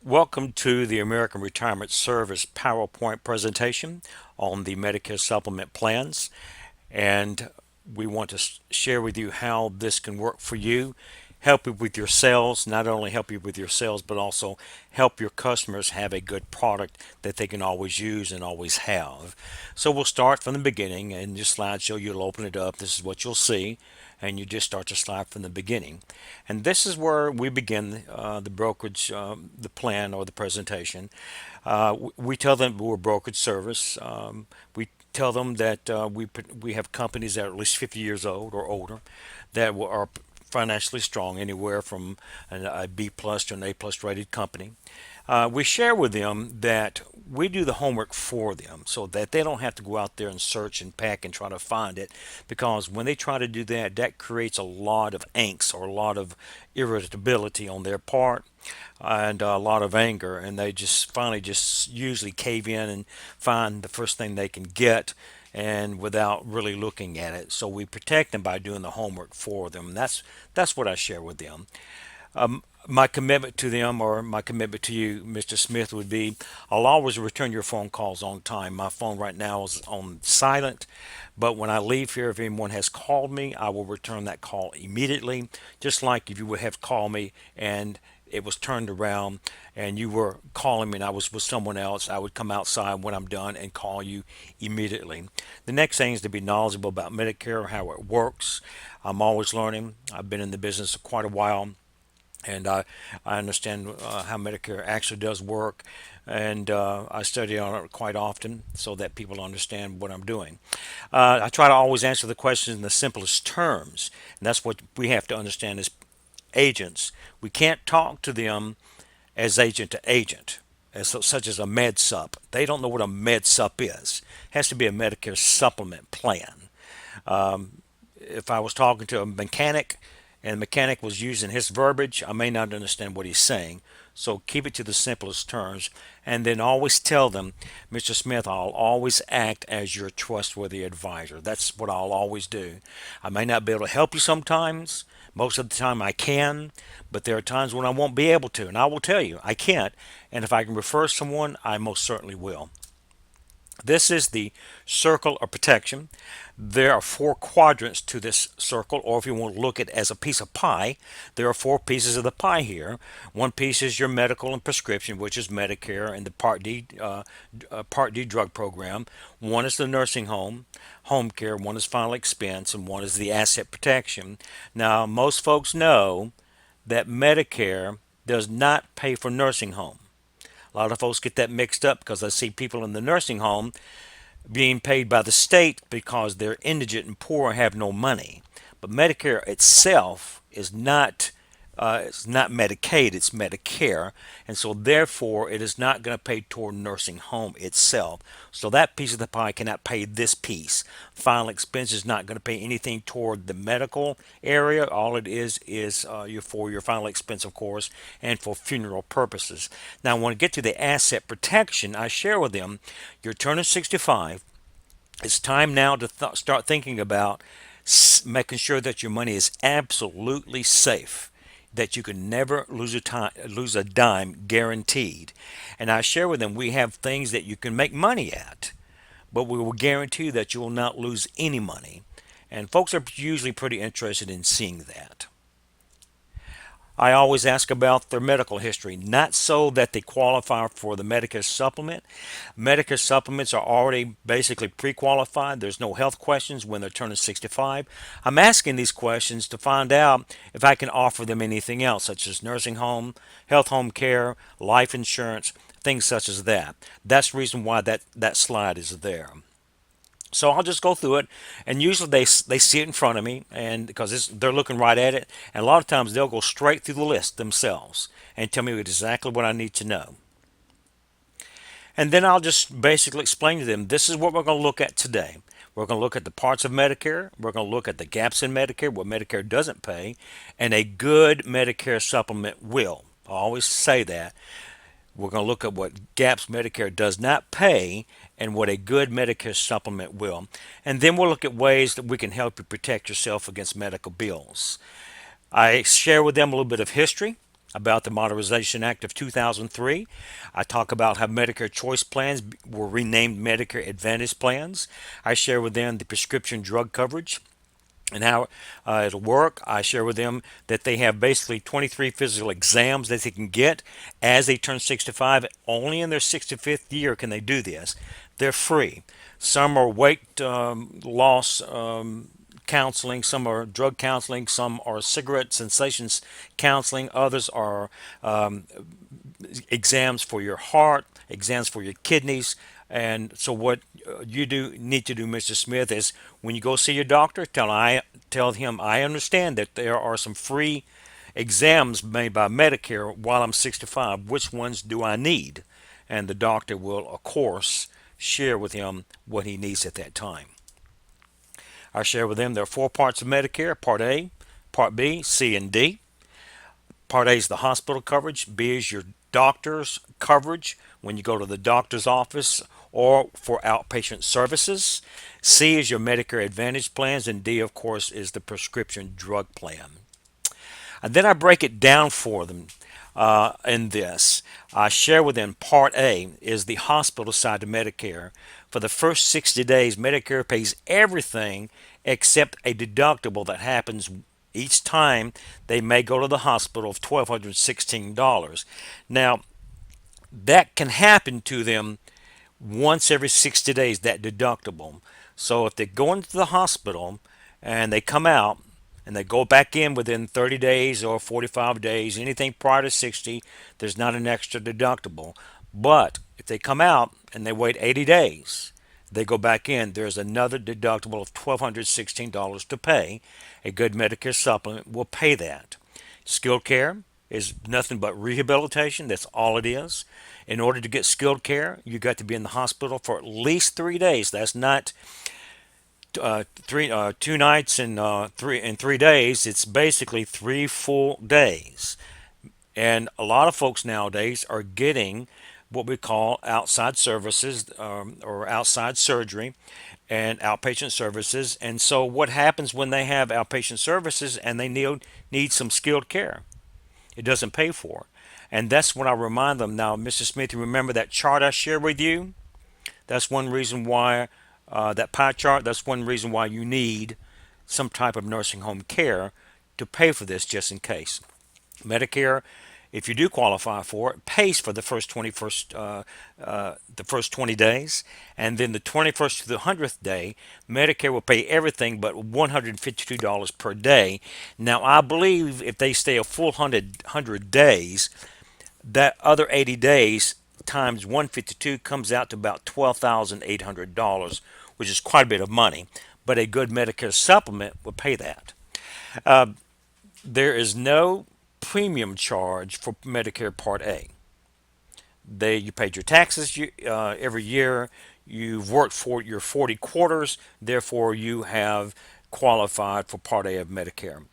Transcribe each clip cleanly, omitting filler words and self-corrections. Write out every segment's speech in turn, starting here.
Welcome to the American Retirement Service PowerPoint presentation on the Medicare supplement plans. And we want to share with you how this can work for you, help you with your sales, not only help you with your sales, but also help your customers have a good product that they can always use and always have. So we'll start from the beginning, and your slideshow, you'll open it up. This is what you'll see, and you just start to slide from the beginning. And this is where we begin the brokerage, the plan or the presentation. We tell them we're a brokerage service. We tell them that we have companies that are at least 50 years old or older that are financially strong, anywhere from a B plus to an A plus rated company. We share with them that we do the homework for them so that they don't have to go out there and search and pack and try to find it, because when they try to do that, that creates a lot of angst or a lot of irritability on their part and a lot of anger, and they just finally just usually cave in and find the first thing they can get and without really looking at it. So we protect them by doing the homework for them. That's what I share with them. My commitment to them, or my commitment to you, Mr. Smith, would be I'll always return your phone calls on time. My phone right now is on silent, but when I leave here, if anyone has called me, I will return that call immediately, just like if you would have called me and it was turned around and you were calling me and I was with someone else, I would come outside when I'm done and call you immediately. The next thing is to be knowledgeable about Medicare, how it works. I'm always learning. I've been in the business quite a while, and I understand how Medicare actually does work, and I study on it quite often so that people understand what I'm doing. I try to always answer the questions in the simplest terms, and that's what we have to understand as agents. We can't talk to them as agent to agent, such as a med sup. They don't know what a med sup is. It has to be a Medicare supplement plan. If I was talking to a mechanic and the mechanic was using his verbiage, I may not understand what he's saying. So keep it to the simplest terms, and then always tell them, Mr. Smith, I'll always act as your trustworthy advisor. That's what I'll always do. I may not be able to help you sometimes. Most of the time I can, but there are times when I won't be able to, and I will tell you I can't. And if I can refer someone, I most certainly will. This is the circle of protection. There are four quadrants to this circle, or if you want to look at it as a piece of pie, there are four pieces of the pie here. One piece is your medical and prescription, which is Medicare and the Part D drug program. One is the nursing home care. One is final expense, and one is the asset protection. Now, most folks know that Medicare does not pay for nursing home. A lot of folks get that mixed up because I see people in the nursing home being paid by the state because they're indigent and poor and have no money. But Medicare itself it's not Medicaid, it's Medicare, and so therefore it is not going to pay toward nursing home itself. So that piece of the pie cannot pay this piece. Final expense is not going to pay anything toward the medical area. All it is for your final expense, of course, and for funeral purposes. Now, when I get to the asset protection, I share with them, you're turning 65. It's time now to start thinking about making sure that your money is absolutely safe, that you can never lose a dime guaranteed. And I share with them we have things that you can make money at, but we will guarantee that you will not lose any money. And folks are usually pretty interested in seeing that. I always ask about their medical history, not so that they qualify for the Medicare supplement. Medicare supplements are already basically pre qualified. There's no health questions when they're turning 65. I'm asking these questions to find out if I can offer them anything else, such as nursing home, health home care, life insurance, things such as that. That's the reason why that slide is there. So I'll just go through it, and usually they see it in front of me, and because they're looking right at it, and a lot of times they'll go straight through the list themselves and tell me exactly what I need to know. And then I'll just basically explain to them this is what we're going to look at today. We're going to look at the parts of Medicare. We're going to look at the gaps in Medicare, what Medicare doesn't pay, and a good Medicare supplement will. I always say that. We're going to look at what gaps Medicare does not pay and what a good Medicare supplement will. And then we'll look at ways that we can help you protect yourself against medical bills. I share with them a little bit of history. about the Modernization Act of 2003. I talk about how Medicare choice plans were renamed Medicare Advantage plans. I share with them the prescription drug coverage and how it'll work. I share with them that they have basically 23 physical exams that they can get as they turn 65. Only in their 65th year can they do this. They're free. Some are weight loss counseling, some are drug counseling, some are cigarette cessations counseling, others are exams for your heart, exams for your kidneys. And so, what you do need to do, Mr. Smith, is when you go see your doctor, tell him I understand that there are some free exams made by Medicare while I'm 65. Which ones do I need? And the doctor will, of course, share with him what he needs at that time. I share with them there are four parts of Medicare: Part A, Part B, C, and D. Part A is the hospital coverage. B is your doctor's coverage when you go to the doctor's office or for outpatient services. C is your Medicare Advantage plans, and D, of course, is the prescription drug plan. And then I break it down for them in this. I share with them Part A is the hospital side of Medicare. For the first 60 days, Medicare pays everything except a deductible that happens each time they may go to the hospital of $1,216. Now, that can happen to them once every 60 days, that deductible. So if they go into the hospital and they come out and they go back in within 30 days or 45 days, anything prior to 60, there's not an extra deductible. But if they come out and they wait 80 days, they go back in, there's another deductible of $1,216 to pay. A good Medicare supplement will pay that. Skilled care is nothing but rehabilitation. That's all it is. In order to get skilled care, you got to be in the hospital for at least 3 days. That's not 2 nights and 3 days. It's basically 3 full days. And a lot of folks nowadays are getting what we call outside services or outside surgery and outpatient services. And so, what happens when they have outpatient services and they need some skilled care? It doesn't pay for. And that's when I remind them now, Mr. Smith, you remember that chart I shared with you? That's one reason why, that pie chart, that's one reason why you need some type of nursing home care to pay for this just in case. Medicare, if you do qualify for it, pays for the first 20 days, and then the 21st to the 100th day, Medicare will pay everything but $152 per day. Now, I believe if they stay a full 100 days, that other 80 days times 152 comes out to about $12,800, which is quite a bit of money. But a good Medicare supplement will pay that. There is no premium charge for Medicare Part A. You paid your taxes every year. You've worked for your 40 quarters. Therefore, you have qualified for Part A of Medicare.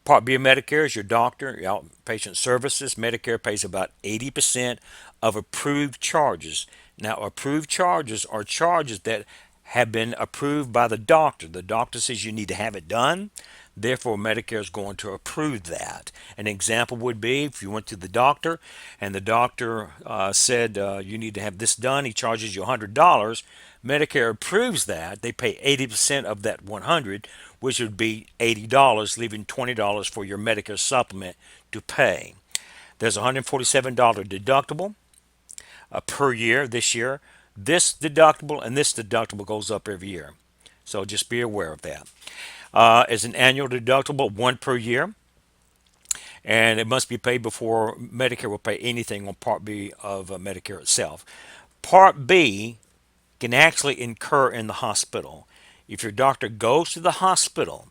Part B of Medicare is your doctor, your outpatient services. Medicare pays about 80% of approved charges. Now, approved charges are charges that have been approved by the doctor. The doctor says you need to have it done. Therefore, Medicare is going to approve that. An example would be if you went to the doctor and the doctor said you need to have this done, he charges you $100. Medicare approves that. They pay 80% of that 100, which would be $80, leaving $20 for your Medicare supplement to pay. There's a $147 deductible per year this year. This deductible and this deductible goes up every year. So just be aware of that. Is an annual deductible, one per year, and it must be paid before Medicare will pay anything on Part B of Medicare itself. Part B can actually incur in the hospital. If your doctor goes to the hospital,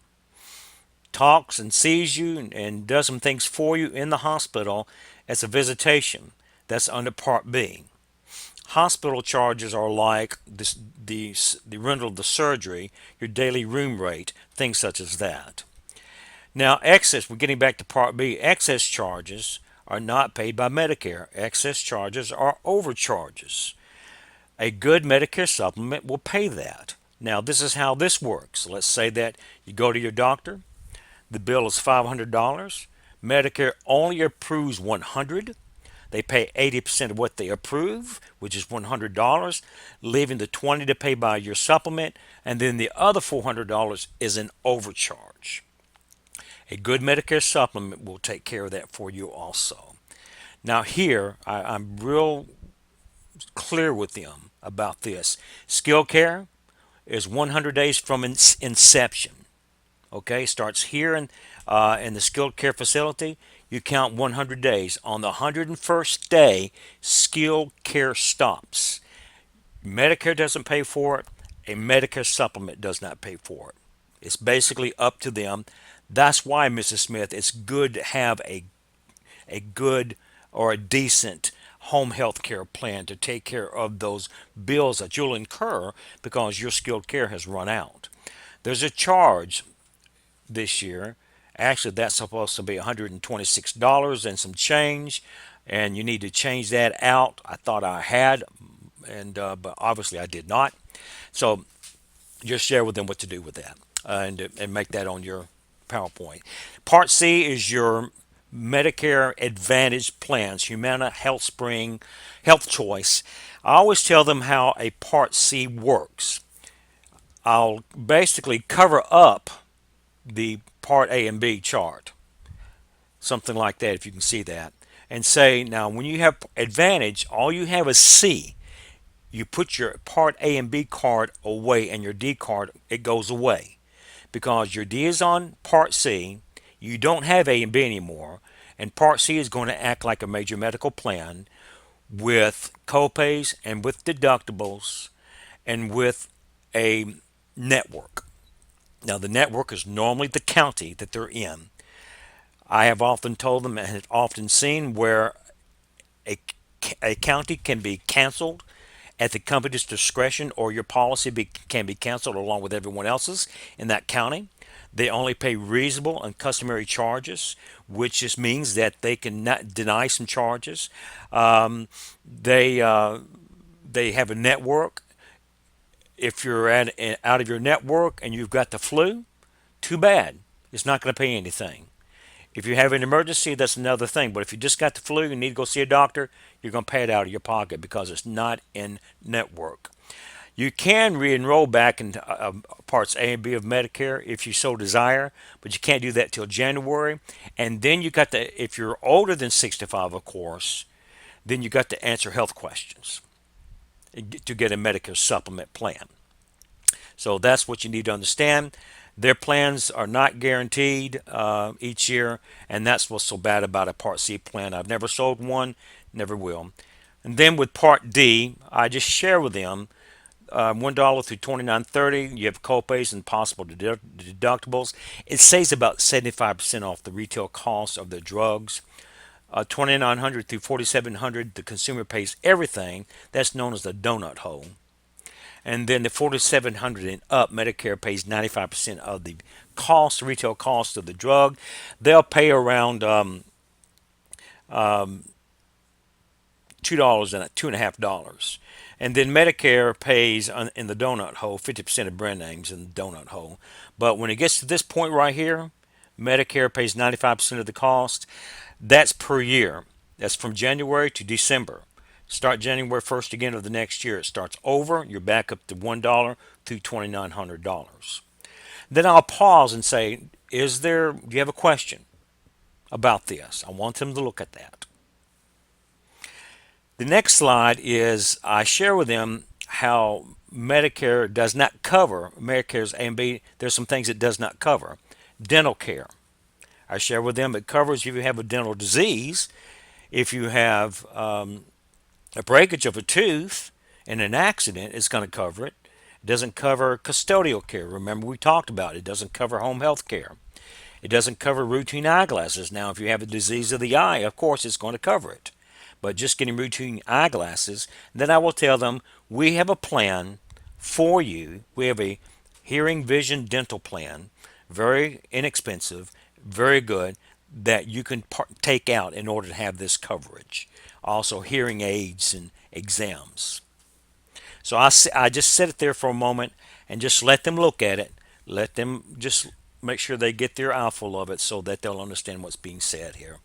talks and sees you and does some things for you in the hospital as a visitation, that's under Part B. Hospital charges are like the rental of the surgery, your daily room rate, things such as that. Now, we're getting back to Part B, excess charges are not paid by Medicare. Excess charges are overcharges. A good Medicare supplement will pay that. Now, this is how this works. Let's say that you go to your doctor, the bill is $500. Medicare only approves 100. They pay 80% of what they approve, which is $100, leaving the 20 to pay by your supplement, and then the other $400 is an overcharge. A good Medicare supplement will take care of that for you also. Now here, I'm real clear with them about this. Skill care is 100 days from inception. Okay, starts here in the skilled care facility. You count 100 days. On the 101st day, skilled care stops. Medicare doesn't pay for it. A Medicare supplement does not pay for it. It's basically up to them. That's why, Mrs. Smith, it's good to have a good or a decent home health care plan to take care of those bills that you'll incur because your skilled care has run out. There's a charge this year. Actually, that's supposed to be $126 and some change, and you need to change that out. I thought I had, and but obviously I did not. So just share with them what to do with that, and make that on your PowerPoint. Part C is your Medicare Advantage plans, Humana, HealthSpring, Health Choice. I always tell them how a Part C works. I'll basically cover up the Part A and B chart, something like that, if you can see that, and say, now when you have Advantage, all you have is C. You put your Part A and B card away, and your D card, it goes away because your D is on Part C. You don't have A and B anymore, and Part C is going to act like a major medical plan with copays and with deductibles and with a network. Now, the network is normally the county that they're in. I have often told them and have often seen where a, a county can be canceled at the company's discretion, or your can be canceled along with everyone else's in that county. They only pay reasonable and customary charges, which just means that they can not deny some charges. Um, they have a network. If you're out of your network and you've got the flu, too bad. It's not going to pay anything. If you have an emergency, that's another thing. But if you just got the flu and need to go see a doctor, you're going to pay it out of your pocket because it's not in network. You can re-enroll back into parts A and B of Medicare if you so desire, but you can't do that till January. And then you got to, if you're older than 65, of course, then you got to answer health questions to get a Medicare supplement plan. So that's what you need to understand. Their plans are not guaranteed each year, and that's what's so bad about a Part C plan. I've never sold one, never will. And then with Part D, I just share with them $1 through $29.30. You have copays and possible deductibles. It saves about 75% off the retail cost of the drugs. 2900 through 4700, the consumer pays everything. That's known as the donut hole. And then the 4700 and up, Medicare pays 95% of the cost, retail cost of the drug. They'll pay around $2 and $2.50. And then Medicare pays in the donut hole 50% of brand names in the donut hole. But when it gets to this point right here, Medicare pays 95% of the cost. That's per year. That's from January to December. Start January 1st again of the next year. It starts over. You're back up to $1 through $2,900. Then I'll pause and say, do you have a question about this? I want them to look at that. The next slide is I share with them how Medicare does not cover Medicare's A and B. There's some things it does not cover. Dental care. I share with them it covers if you have a dental disease, if you have a breakage of a tooth in an accident, it's going to cover it. It doesn't cover custodial care. Remember, we talked about it. It doesn't cover home health care. It doesn't cover routine eyeglasses. Now, if you have a disease of the eye, of course, it's going to cover it. But just getting routine eyeglasses, then I will tell them we have a plan for you. We have a hearing, vision, dental plan, very inexpensive, very good, that you can take out in order to have this coverage. Also, hearing aids and exams. So I just sit it there for a moment and just let them look at it. Let them just make sure they get their eyeful of it so that they'll understand what's being said here.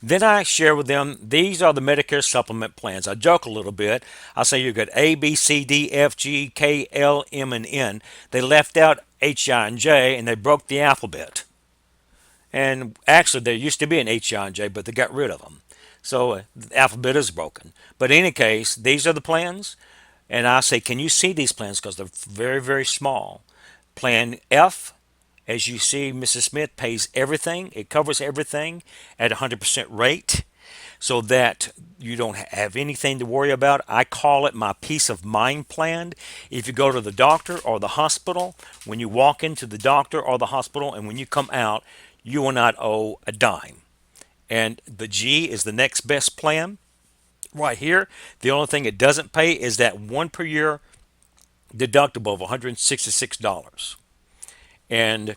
Then I share with them, these are the Medicare supplement plans. I joke a little bit. I say you got A, B, C, D, F, G, K, L, M, and N. They left out H, I, and J, and they broke the alphabet. And actually, there used to be an H, I, and J, but they got rid of them. So the alphabet is broken. But in any case, these are the plans. And I say, can you see these plans? Because they're very, very small. Plan F, as you see, Mrs. Smith pays everything. It covers everything at 100% rate so that you don't have anything to worry about. I call it my peace of mind plan. If you go to the doctor or the hospital, when you walk into the doctor or the hospital and when you come out, you will not owe a dime. And the G is the next best plan. Right here, the only thing it doesn't pay is that one per year deductible of $166. And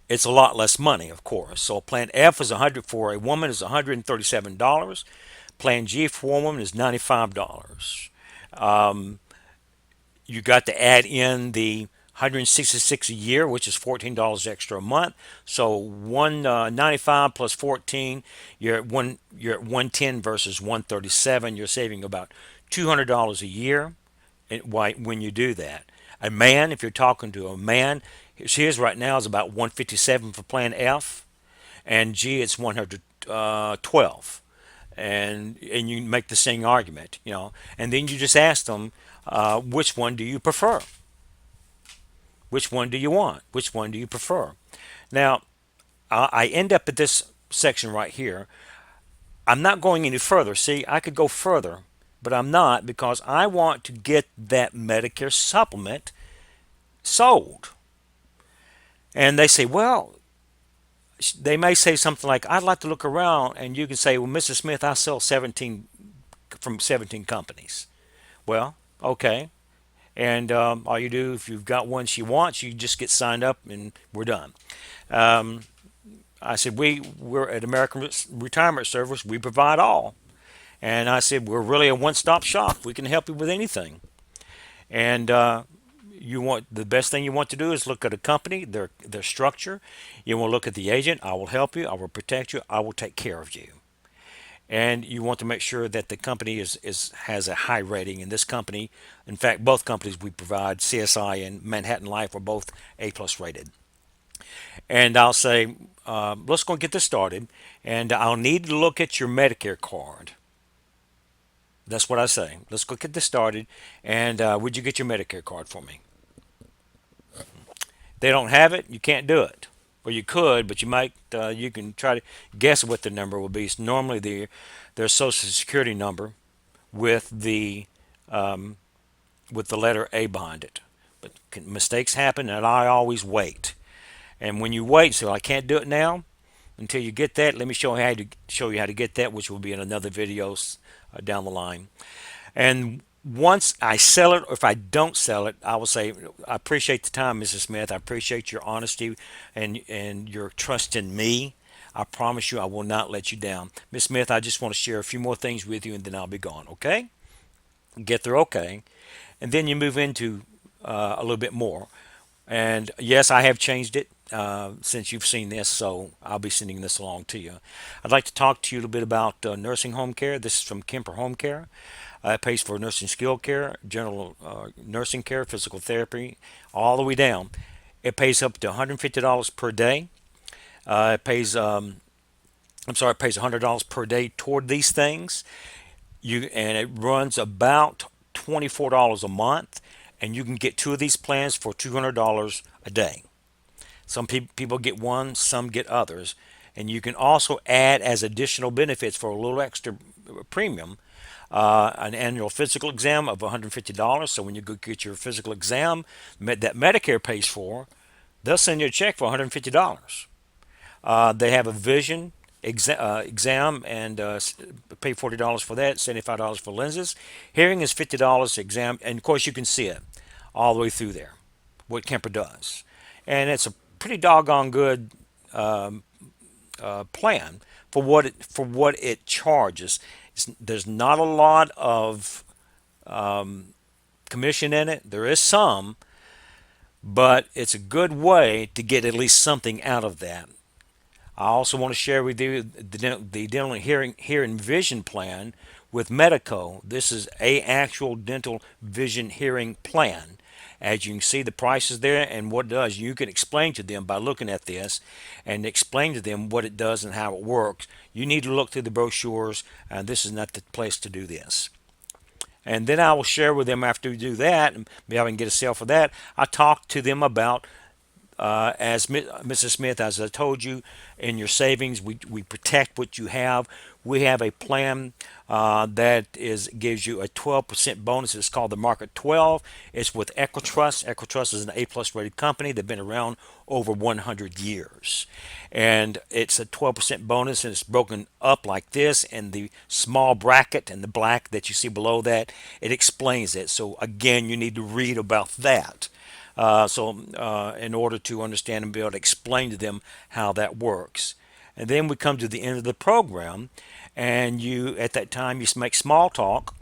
it's a lot less money, of course. So plan F is 100 for a woman is $137. Plan G for a woman is $95. You got to add in the 166 a year, which is $14 extra a month. So 195 plus 14, you're at 110 versus 137. You're saving about $200 a year when you do that. A man, if you're talking to a man, his right now is about 157 for plan F, and G it's 112, and you make the same argument, and then you just ask them, which one do you prefer? Which one do you want? Which one do you prefer? Now, I end up at this section right here. I'm not going any further. See, I could go further, but I'm not because I want to get that Medicare supplement sold. And they say, well, they may say something like, I'd like to look around. And you can say, well, Mr. Smith, I sell 17 from 17 companies. Well, okay. And all you do, if you've got one she wants, you just get signed up and we're done. I said, we're at American Retirement Service. We provide all. And I said, we're really a one-stop shop. We can help you with anything. And the best thing you want to do is look at a company, their structure. You want to look at the agent. I will help you. I will protect you. I will take care of you. And you want to make sure that the company has a high rating. And this company, in fact, both companies we provide, CSI and Manhattan Life, are both A+ rated. And I'll say, let's go and get this started. And I'll need to look at your Medicare card. That's what I say. Let's go get this started. And would you get your Medicare card for me? They don't have it, you can't do it. Or you could, but you can try to guess what the number will be. It's normally their Social Security number with the letter A behind it. But mistakes happen, and I always wait. And when you wait, so I can't do it now until you get that. Let me show you how to get that, which will be in another video down the line. And once I sell it, or if I don't sell it, I will say, I appreciate the time, Mrs. Smith. I appreciate your honesty and your trust in me. I promise you I will not let you down. Miss Smith, I just want to share a few more things with you and then I'll be gone, okay? Get there, okay. And then you move into a little bit more. And yes, I have changed it since you've seen this, so I'll be sending this along to you. I'd like to talk to you a little bit about nursing home care. This is from Kemper Home Care. It pays for nursing skilled care, general nursing care, physical therapy, all the way down. It pays up to $150 per day. It pays $100 per day toward these things. And it runs about $24 a month, and you can get two of these plans for $200 a day. Some people get one, some get others, and you can also add as additional benefits for a little extra premium. An annual physical exam of $150. So when you go get your physical exam that Medicare pays for, they'll send you a check for $150. They have a vision exam and pay $40 for that, $75 for lenses. Hearing is $50 exam, and of course you can see it all the way through there, what Kemper does. And it's a pretty doggone good plan for what it charges. There's not a lot of commission in it. There is some, but it's a good way to get at least something out of that. I also want to share with you the dental hearing vision plan with Medico. This is a actual dental vision hearing plan. As you can see, the prices there and what it does, you can explain to them by looking at this and explain to them what it does and how it works. You need to look through the brochures, and this is not the place to do this. And then I will share with them after we do that, and maybe I can get a sale for that. I talk to them about as Mrs. Smith, as I told you, in your savings, we protect what you have. We have a plan that gives you a 12% bonus. It's called the Market 12. It's with Equitrust. Equitrust is an A-plus rated company. They've been around over 100 years. And it's a 12% bonus, and it's broken up like this. And the small bracket and the black that you see below that, it explains it. So again, you need to read about that. In order to understand and be able to explain to them how that works. And then we come to the end of the program, and you, at that time, you make small talk,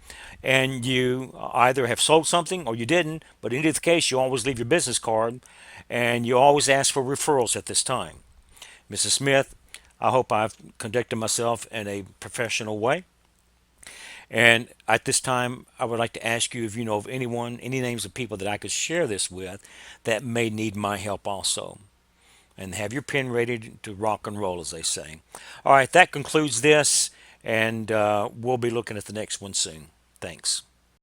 and you either have sold something or you didn't, but in either case, you always leave your business card, and you always ask for referrals at this time. Mrs. Smith, I hope I've conducted myself in a professional way. And at this time, I would like to ask you if you know of anyone, any names of people that I could share this with that may need my help also. And have your pen ready to rock and roll, as they say. All right, that concludes this, and we'll be looking at the next one soon. Thanks.